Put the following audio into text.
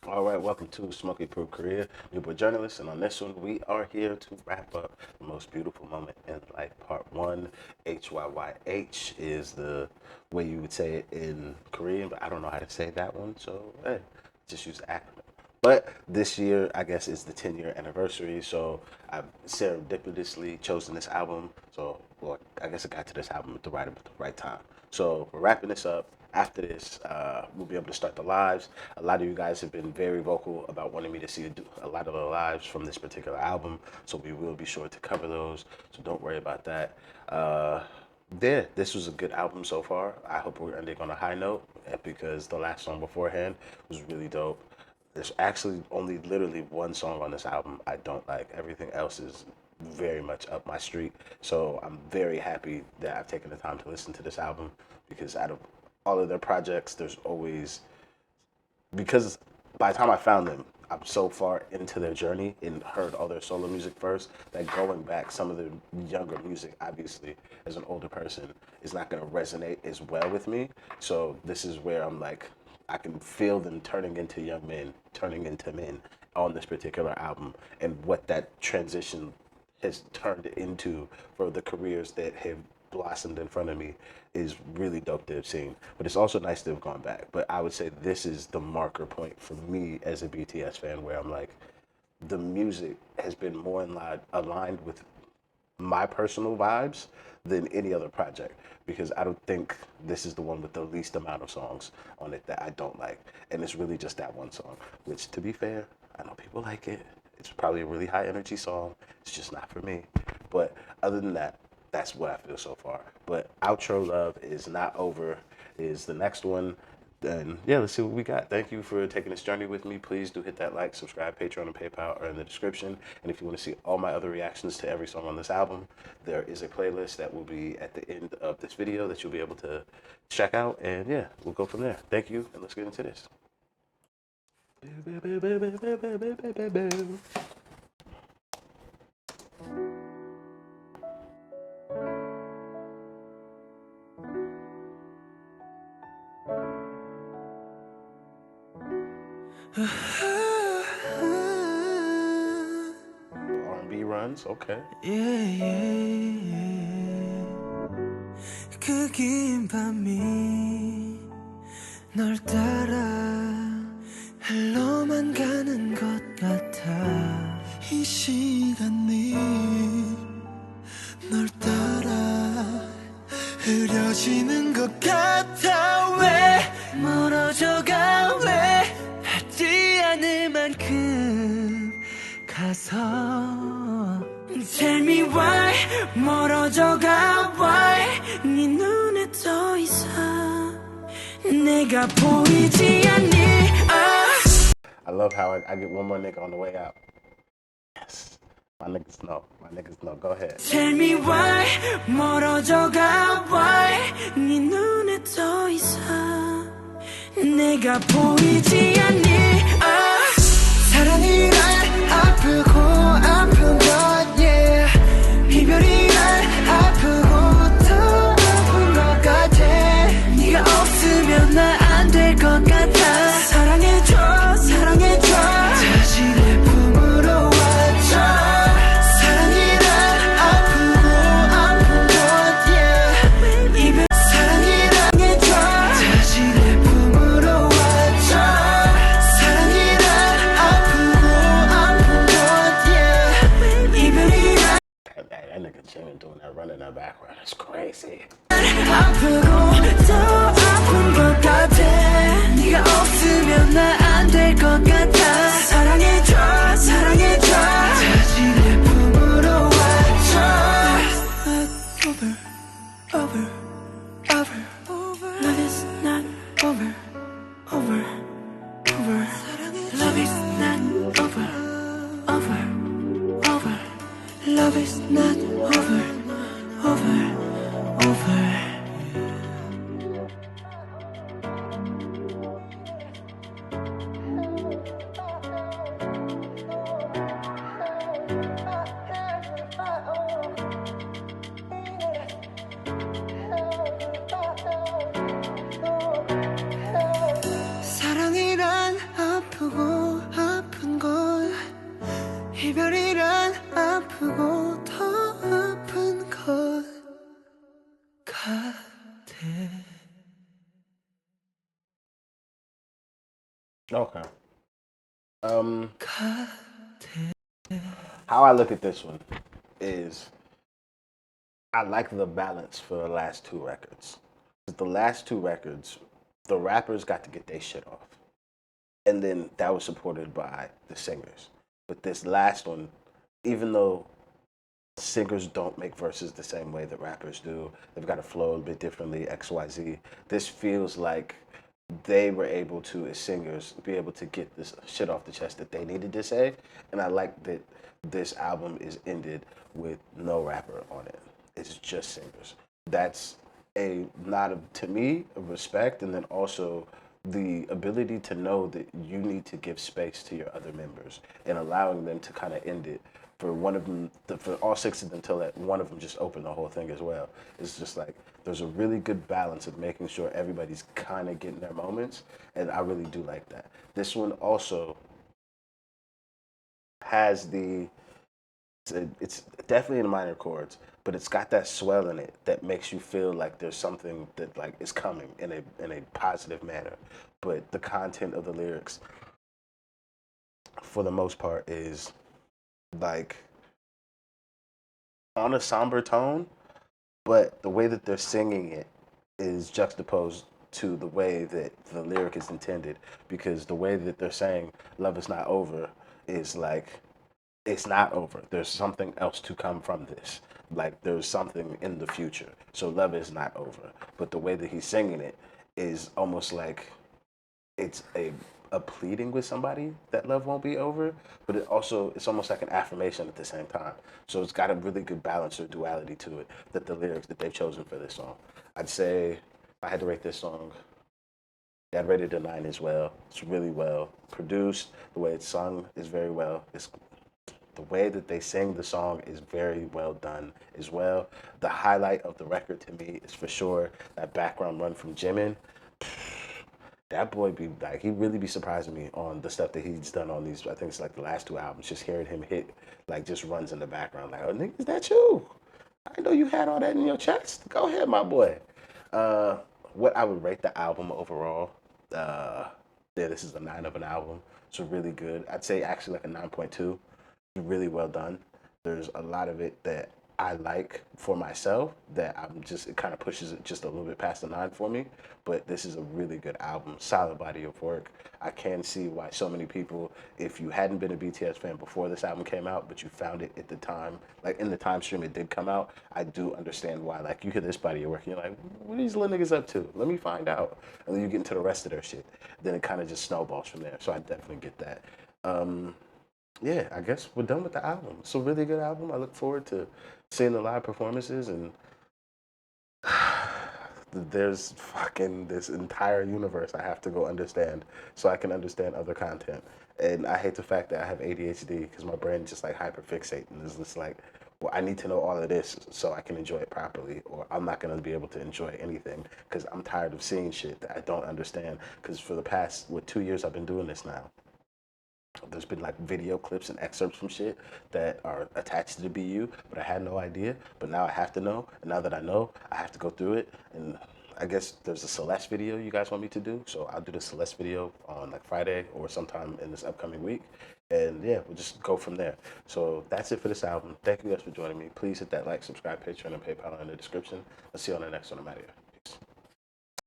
All right, welcome to Smoky Proof Korea, your boy Journalist, and on this one, we are here to wrap up the most beautiful moment in life, part one. HYYH is the way you would say it in Korean, but I don't know how to say that one, so hey, just use the acronym. But this year, I guess, is the 10-year anniversary, so I've serendipitously chosen this album. So, well, I guess I got to this album at the right time. So we're wrapping this up. After this, we'll be able to start the lives. A lot of you guys have been very vocal about wanting me to see a lot of the lives from this particular album, so we will be sure to cover those. So don't worry about that. Yeah, this was a good album so far. I hope we're ending on a high note because the last song beforehand was really dope. There's actually only literally one song on this album I don't like. Everything else is very much up my street. So I'm very happy that I've taken the time to listen to this album because out of all of their projects, there's always, because by the time I found them, I'm so far into their journey and heard all their solo music first that going back, some of the younger music, obviously, as an older person, is not going to resonate as well with me. So this is where I'm like, I can feel them turning into young men, turning into men on this particular album, and what that transition has turned into for the careers that have blossomed in front of me is really dope to have seen. But it's also nice to have gone back. But I would say this is the marker point for me as a BTS fan where I'm like, the music has been more aligned with my personal vibes than any other project because I don't think this is the one with the least amount of songs on it that I don't like. And it's really just that one song, which to be fair, I know people like it. It's probably a really high energy song. It's just not for me. But other than that, that's what I feel so far. But Outro Love is Not Over is the next one. And yeah, let's see what we got. Thank you for taking this journey with me. Please do hit that like, subscribe, Patreon, and PayPal are in the description. And if you want to see all my other reactions to every song on this album, there is a playlist that will be at the end of this video that you'll be able to check out. And yeah, we'll go from there. Thank you, and let's get into this. R&B runs, okay. 그 긴 밤이 널 따라 흘러만 가는 것 같아 이 시간이 널 따라 흐려지는 것 같아 왜 멀어져가 왜 하지 않을 만큼 가서 Tell me why 멀어져가 why 네 눈에 더 이상 내가 보이지 않니 I love how I get one more nigga on the way out. Yes. My niggas know. My niggas know. Go ahead. Tell me why 멀어져가 why 네 눈에 더 이상 내가 보이지 않니 사랑이란 아프고 아픈 것 yeah 이별이란 아프고 더 아픈 것 같아 네가 없으면 나 안 될 것 같아 사랑해줘 사랑해줘 다시 내 품으로 와줘 사랑이란 아프고 아픈 것 yeah 이별 사랑이란 해줘 다시 내 품으로 와줘 사랑이란 아프고 아픈 것 yeah 이별이란 That nigga Jimin doing that running in the background. That's crazy. 아프고 더 아픈 것 같아 네가 없으면 나 안 될 것 같아 사랑해줘 사랑해줘 다시 내 품으로 와줘 Over Love is not over Love is not over Love is not over 사랑이란 아프고 Okay. Um, how I look at this one is I like the balance for the last two records. The last two records, the rappers got to get their shit off. And then that was supported by the singers. But this last one, even though singers don't make verses the same way that rappers do, they've got to flow a bit differently, XYZ. This feels like they were able to, as singers, be able to get this shit off the chest that they needed to say. And I like that this album is ended with no rapper on it. It's just singers. That's a nod of, to me, of respect, and then also the ability to know that you need to give space to your other members and allowing them to kind of end it for one of them, for all six of them, to let one of them just open the whole thing as well. It's just like there's a really good balance of making sure everybody's kind of getting their moments, and I really do like that. This one also has it's definitely in minor chords, but it's got that swell in it that makes you feel like there's something that like is coming in a positive manner. But the content of the lyrics, for the most part, is like on a somber tone, but the way that they're singing it is juxtaposed to the way that the lyric is intended, because the way that they're saying love is not over is like it's not over. There's something else to come from this. Like there's something in the future. So love is not over. But the way that he's singing it is almost like it's a pleading with somebody that love won't be over, but it also it's almost like an affirmation at the same time. So it's got a really good balance or duality to it that the lyrics that they've chosen for this song. I'd say if I had to rate this song, I'd rate it a 9 as well. It's really well produced. The way it's sung is very well. It's the way that they sing the song is very well done as well. The highlight of the record to me is for sure that background run from Jimin. That boy be like, he really be surprising me on the stuff that he's done on these. I think it's like the last two albums. Just hearing him hit like just runs in the background, like, oh nigga, is that you? I know you had all that in your chest. Go ahead, my boy. Uh, what I would rate the album overall, uh, yeah, this is a 9 of an album. It's really good. I'd say actually like a 9.2. Really well done. There's a lot of it that I like for myself that I'm just, it kind of pushes it just a little bit past the 9 for me. But this is a really good album, solid body of work. I can see why so many people, if you hadn't been a BTS fan before this album came out, but you found it at the time, like in the time stream it did come out, I do understand why. Like you hear this body of work, and you're like, what are these little niggas up to? Let me find out. And then you get into the rest of their shit. Then it kind of just snowballs from there. So I definitely get that. Yeah, I guess we're done with the album. It's a really good album. I look forward to seeing the live performances, and there's fucking this entire universe I have to go understand so I can understand other content. And I hate the fact that I have ADHD because my brain just like hyper fixate and is just like, well, I need to know all of this so I can enjoy it properly, or I'm not gonna be able to enjoy anything because I'm tired of seeing shit that I don't understand. Because for the past 2 years I've been doing this now, there's been like video clips and excerpts from shit that are attached to the BU, but I had no idea. But now I have to know, and now that I know, I have to go through it. And I guess there's a Celeste video you guys want me to do, so I'll do the Celeste video on like Friday or sometime in this upcoming week. And yeah, we'll just go from there. So that's it for this album. Thank you guys for joining me. Please hit that like, subscribe, Patreon, and PayPal in the description. I'll see you on the next one. I'm out of here.